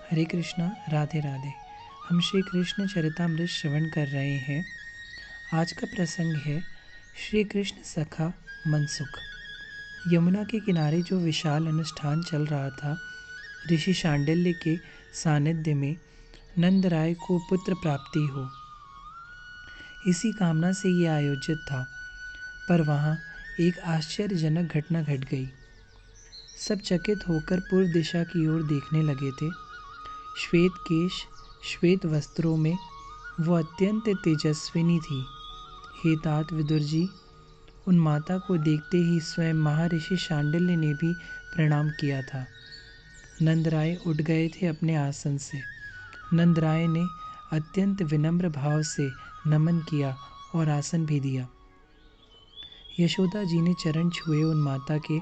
हरे कृष्णा, राधे राधे। हम श्री कृष्ण चरितामृत श्रवण कर रहे हैं। आज का प्रसंग है श्री कृष्ण सखा मनसुख। यमुना के किनारे जो विशाल अनुष्ठान चल रहा था, ऋषि शांडिल्य के सानिध्य में नंद राय को पुत्र प्राप्ति हो, इसी कामना से ये आयोजित था। पर वहाँ एक आश्चर्यजनक घटना घट गई। सब चकित होकर पूर्व दिशा की ओर देखने लगे थे। श्वेत केश, श्वेत वस्त्रों में वो अत्यंत तेजस्विनी थी। हे तात विदुर जी, उन माता को देखते ही स्वयं महर्षि शांडिल्य ने भी प्रणाम किया था। नंद राय उठ गए थे अपने आसन से। नंद राय ने अत्यंत विनम्र भाव से नमन किया और आसन भी दिया। यशोदा जी ने चरण छुए उन माता के।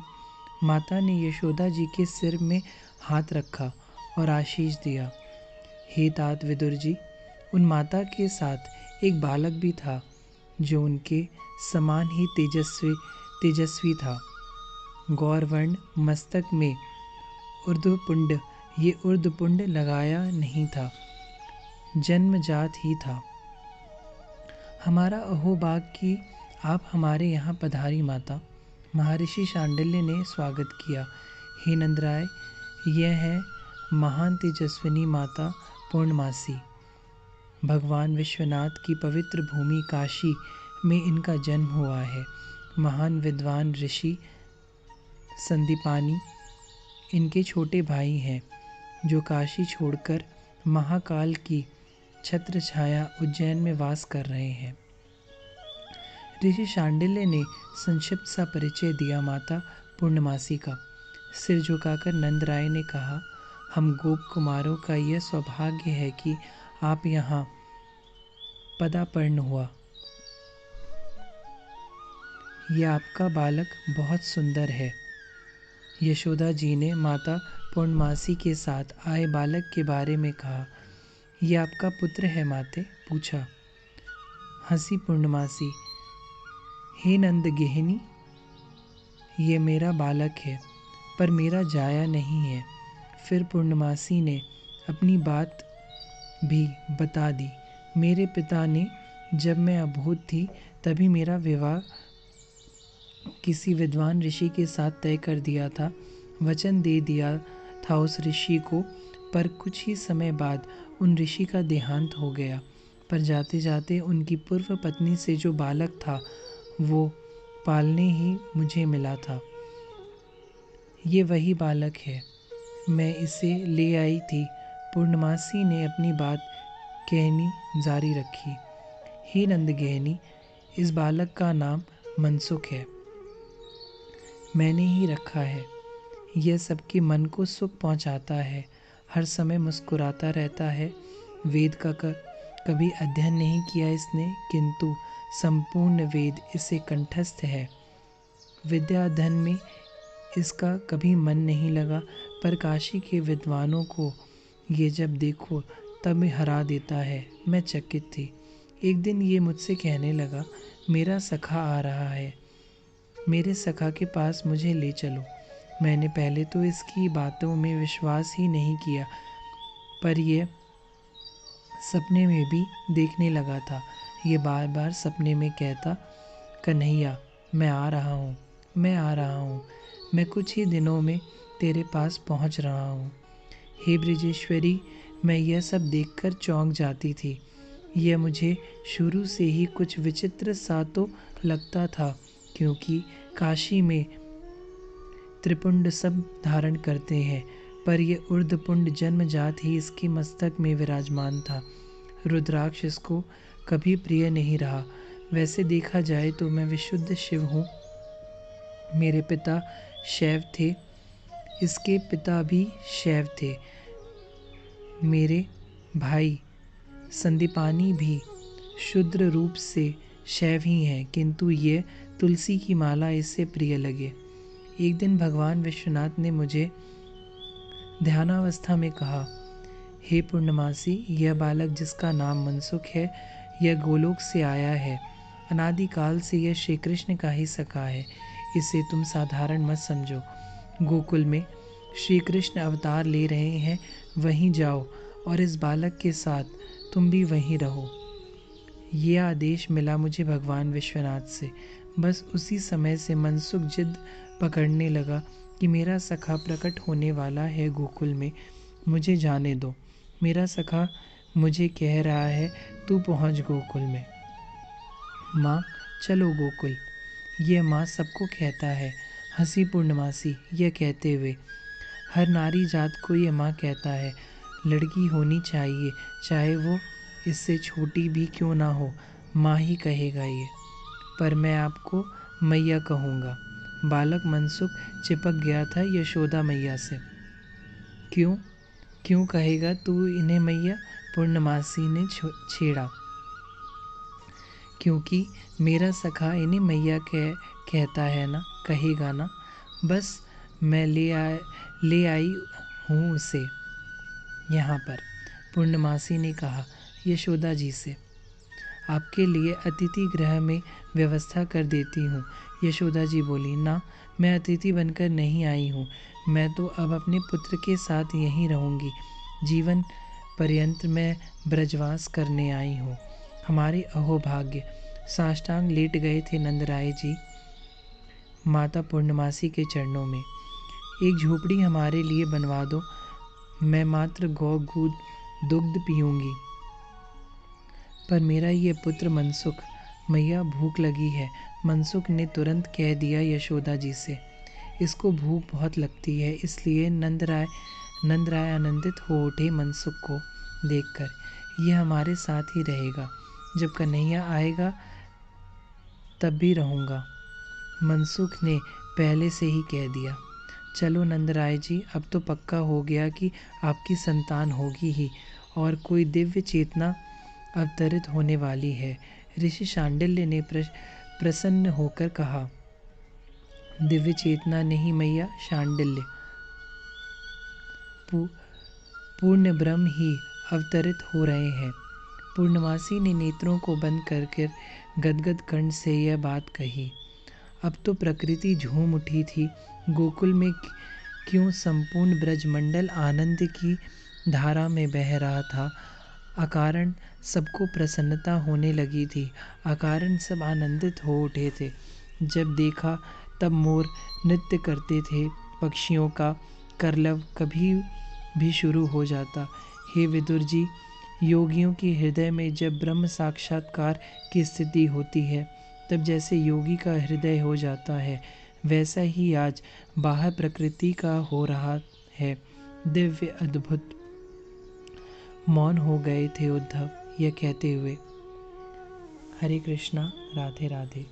माता ने यशोदा जी के सिर में हाथ रखा और आशीष दिया। हे तात विदुर जी, उन माता के साथ एक बालक भी था जो उनके समान ही तेजस्वी था। गौरवर्ण मस्तक में ऊर्ध्वपुंड, ये ऊर्ध्वपुंड लगाया नहीं था, जन्मजात ही था। हमारा अहोभाग कि आप हमारे यहाँ पधारी माता। महर्षि शांडिल्य ने स्वागत किया। हे नंदराय, यह है महान तेजस्विनी माता पूर्णमासी। भगवान विश्वनाथ की पवित्र भूमि काशी में इनका जन्म हुआ है। महान विद्वान ऋषि संदीपानी इनके छोटे भाई हैं, जो काशी छोड़कर महाकाल की छत्र छाया उज्जैन में वास कर रहे हैं। ऋषि शांडिल्य ने संक्षिप्त सा परिचय दिया माता पूर्णमासी का। सिर झुकाकर नंद राय ने कहा, हम गोप कुमारों का यह सौभाग्य है कि आप यहाँ पदार्पण हुआ। यह आपका बालक बहुत सुंदर है। यशोदा जी ने माता पूर्णमासी के साथ आए बालक के बारे में कहा। यह आपका पुत्र है माते? पूछा। हंसी पूर्णमासी। हे नंद गेहनी, ये मेरा बालक है, पर मेरा जाया नहीं है। फिर पूर्णमासी ने अपनी बात भी बता दी। मेरे पिता ने जब मैं अबोध थी तभी मेरा विवाह किसी विद्वान ऋषि के साथ तय कर दिया था। वचन दे दिया था उस ऋषि को, पर कुछ ही समय बाद उन ऋषि का देहांत हो गया। पर जाते जाते उनकी पूर्व पत्नी से जो बालक था वो पालने ही मुझे मिला था। ये वही बालक है, मैं इसे ले आई थी। पूर्णमासी ने अपनी बात कहनी जारी रखी। हे नंदगेहनी, इस बालक का नाम मनसुख है। मैंने ही रखा है। यह सबके मन को सुख पहुंचाता है, हर समय मुस्कुराता रहता है। वेद का कभी अध्ययन नहीं किया इसने, किंतु संपूर्ण वेद इसे कंठस्थ है। विद्या अध्ययन में इसका कभी मन नहीं लगा, पर काशी के विद्वानों को ये जब देखो तब हरा देता है। मैं चकित थी। एक दिन ये मुझसे कहने लगा, मेरा सखा आ रहा है, मेरे सखा के पास मुझे ले चलो। मैंने पहले तो इसकी बातों में विश्वास ही नहीं किया, पर यह सपने में भी देखने लगा था। ये बार बार सपने में कहता, कन्हैया मैं आ रहा हूँ, मैं आ रहा हूँ, मैं कुछ ही दिनों में तेरे पास पहुँच रहा हूँ। हे ब्रजेश्वरी, मैं यह सब देखकर चौंक जाती थी। यह मुझे शुरू से ही कुछ विचित्र सा तो लगता था, क्योंकि काशी में त्रिपुंड सब धारण करते हैं, पर यह ऊर्ध्वपुंड जन्मजात ही इसके मस्तक में विराजमान था। रुद्राक्ष इसको कभी प्रिय नहीं रहा। वैसे देखा जाए तो मैं विशुद्ध शिव हूँ। मेरे पिता शैव थे, इसके पिता भी शैव थे। मेरे भाई संदीपानी भी शुद्र रूप से शैव ही हैं, किंतु ये तुलसी की माला इससे प्रिय लगे। एक दिन भगवान विश्वनाथ ने मुझे ध्यानावस्था में कहा, हे पूर्णमासी, यह बालक जिसका नाम मनसुख है, यह गोलोक से आया है। अनादिकाल से यह श्री कृष्ण का ही सखा है। इसे तुम साधारण मत समझो। गोकुल में श्री कृष्ण अवतार ले रहे हैं, वहीं जाओ और इस बालक के साथ तुम भी वहीं रहो। ये आदेश मिला मुझे भगवान विश्वनाथ से। बस उसी समय से मनसुख जिद पकड़ने लगा कि मेरा सखा प्रकट होने वाला है गोकुल में, मुझे जाने दो। मेरा सखा मुझे कह रहा है, तू पहुँच गोकुल में। माँ चलो गोकुल, यह माँ सबको कहता है। हंसी पूर्णमासी यह कहते हुए। हर नारी जात को ये माँ कहता है। लड़की होनी चाहिए, चाहे वो इससे छोटी भी क्यों ना हो, माँ ही कहेगा ये। पर मैं आपको मैया कहूँगा। बालक मनसुख चिपक गया था यशोदा मैया से। क्यों क्यों कहेगा तू इन्हें मैया? पूर्णमासी ने छेड़ा। क्योंकि मेरा सखा इन्हें मैया कहता है ना, कहेगा ना। बस मैं ले आई हूँ उसे यहाँ पर। पूर्णमासी ने कहा यशोदा जी से। आपके लिए अतिथि गृह में व्यवस्था कर देती हूँ। यशोदा जी बोली, ना, मैं अतिथि बनकर नहीं आई हूँ। मैं तो अब अपने पुत्र के साथ यहीं रहूँगी। जीवन पर्यंत मैं ब्रजवास करने आई हूँ। हमारे अहोभाग्य। साष्टांग लेट गए थे नंदराय जी माता पूर्णमासी के चरणों में। एक झोपड़ी हमारे लिए बनवा दो, मैं मात्र गौ दुग्ध पीऊँगी। पर मेरा ये पुत्र मनसुख, मैया भूख लगी है। मनसुख ने तुरंत कह दिया यशोदा जी से। इसको भूख बहुत लगती है। इसलिए नंदराय आनंदित हो उठे मनसुख को देखकर। यह हमारे साथ ही रहेगा। जब कन्हैया आएगा तब भी रहूँगा। मनसुख ने पहले से ही कह दिया। चलो नंदराय जी, अब तो पक्का हो गया कि आपकी संतान होगी ही, और कोई दिव्य चेतना अवतरित होने वाली है। ऋषि शांडिल्य ने प्रसन्न होकर कहा। दिव्य चेतना नहीं मैया, शांडिल्य, पूर्ण ब्रह्म ही अवतरित हो रहे हैं। पूर्णमासी ने नेत्रों को बंद कर गदगद कंठ से यह बात कही। अब तो प्रकृति झूम उठी थी। गोकुल में क्यों संपूर्ण ब्रजमंडल आनंद की धारा में बह रहा था। अकारण सबको प्रसन्नता होने लगी थी। अकारण सब आनंदित हो उठे थे। जब देखा तब मोर नृत्य करते थे। पक्षियों का करलव कभी भी शुरू हो जाता। हे विदुर जी, योगियों के हृदय में जब ब्रह्म साक्षात्कार की स्थिति होती है, तब जैसे योगी का हृदय हो जाता है, वैसा ही आज बाहर प्रकृति का हो रहा है। दिव्य अद्भुत। मौन हो गए थे उद्धव यह कहते हुए। हरे कृष्णा, राधे राधे।